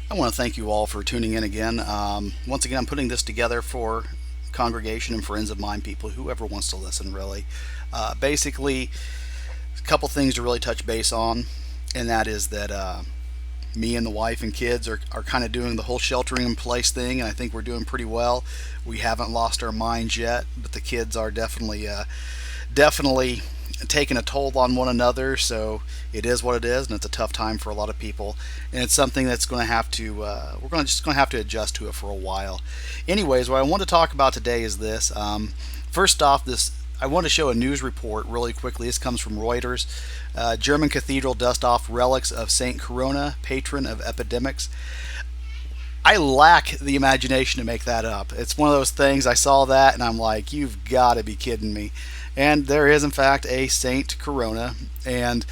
I want to thank you all for tuning in again. Once again, I'm putting this together for congregation and friends of mine, people, whoever wants to listen, really. Basically, a couple things to really touch base on, and that is that me and the wife and kids are kind of doing the whole sheltering in place thing, and I think we're doing pretty well. We haven't lost our minds yet, but the kids are definitely taking a toll on one another. So it is what it is, and it's a tough time for a lot of people, and it's something that's going to have to we're going to just going to have to adjust to it for a while. Anyways, what I want to talk about today is this. First off, this I want to show a news report really quickly. This comes from Reuters. German cathedral dust off relics of Saint Corona, patron of epidemics. I lack the imagination to make that up. It's one of those things. I saw that and I'm like, you've got to be kidding me. And there is, in fact, a Saint Corona. And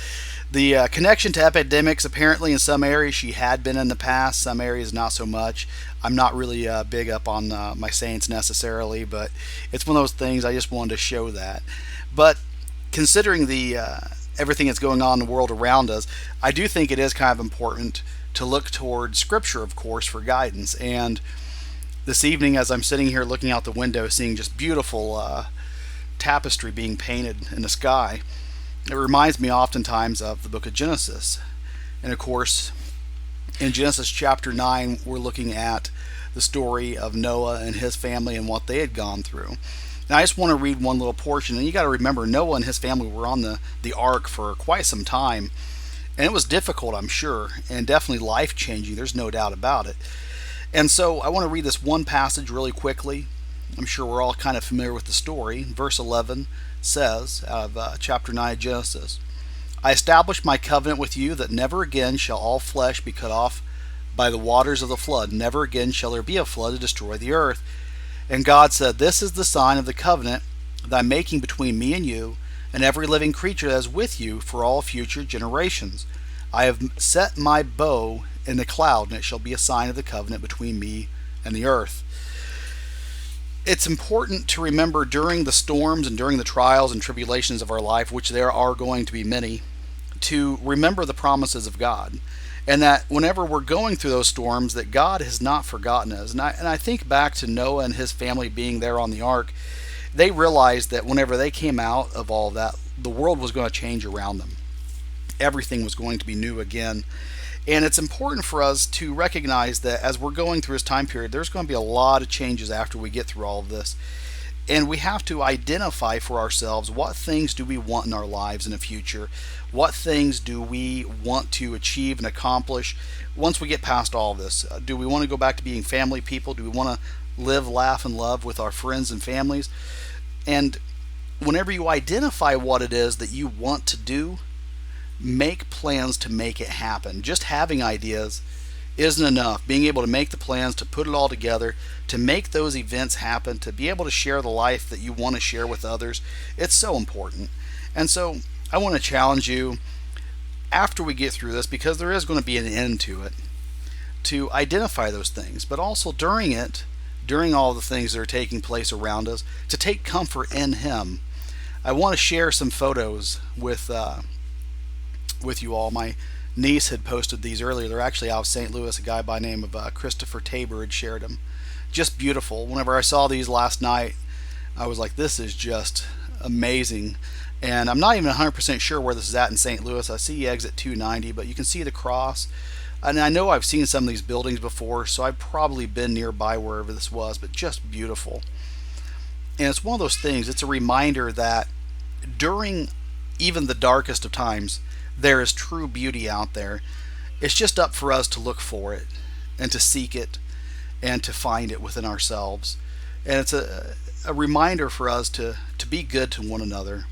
the connection to epidemics, apparently, in some areas she had been in the past, some areas not so much. I'm not really big up on my saints necessarily, but it's one of those things. I just wanted to show that. But considering the everything that's going on in the world around us, I do think it is kind of important to look toward Scripture, of course, for guidance. And this evening, as I'm sitting here looking out the window, seeing just beautiful tapestry being painted in the sky, it reminds me oftentimes of the book of Genesis. And of course, in Genesis chapter 9, we're looking at the story of Noah and his family and what they had gone through. And I just want to read one little portion. And you got to remember, Noah and his family were on the ark for quite some time. And it was difficult, I'm sure, and definitely life changing. There's no doubt about it. And so I want to read this one passage really quickly. I'm sure we're all kind of familiar with the story. Verse 11 says, out of chapter 9 of Genesis, I establish my covenant with you that never again shall all flesh be cut off by the waters of the flood. Never again shall there be a flood to destroy the earth. And God said, this is the sign of the covenant that I'm making between me and you and every living creature that is with you for all future generations. I have set my bow in the cloud, and it shall be a sign of the covenant between me and the earth. It's important to remember during the storms and during the trials and tribulations of our life, which there are going to be many, to remember the promises of God. And that whenever we're going through those storms, that God has not forgotten us. And I think back to Noah and his family being there on the ark. They realized that whenever they came out of all that, the world was going to change around them. Everything was going to be new again. And it's important for us to recognize that as we're going through this time period, there's going to be a lot of changes after we get through all of this. And we have to identify for ourselves, what things do we want in our lives in the future? What things do we want to achieve and accomplish once we get past all of this? Do we want to go back to being family people? Do we want to live, laugh, and love with our friends and families? And whenever you identify what it is that you want to do, make plans to make it happen. Just having ideas isn't enough. Being able to make the plans, to put it all together, to make those events happen, to be able to share the life that you want to share with others, it's so important. And so I want to challenge you, after we get through this, because there is going to be an end to it, to identify those things, but also during it, during all the things that are taking place around us, to take comfort in Him. I want to share some photos with you all. My niece had posted these earlier. They're actually out of St. Louis. A guy by the name of Christopher Tabor had shared them. Just beautiful. Whenever I saw these last night, I was like, this is just amazing. And I'm not even 100% sure where this is at in St. Louis. I see exit 290, but you can see the cross. And I know I've seen some of these buildings before, so I've probably been nearby wherever this was, but just beautiful. And it's one of those things, it's a reminder that during even the darkest of times, there is true beauty out there. It's just up for us to look for it and to seek it and to find it within ourselves. And it's a reminder for us to be good to one another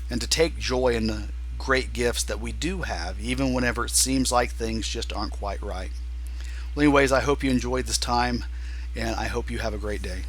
and to take joy in the great gifts that we do have, even whenever it seems like things just aren't quite right. Well, anyways, I hope you enjoyed this time, and I hope you have a great day.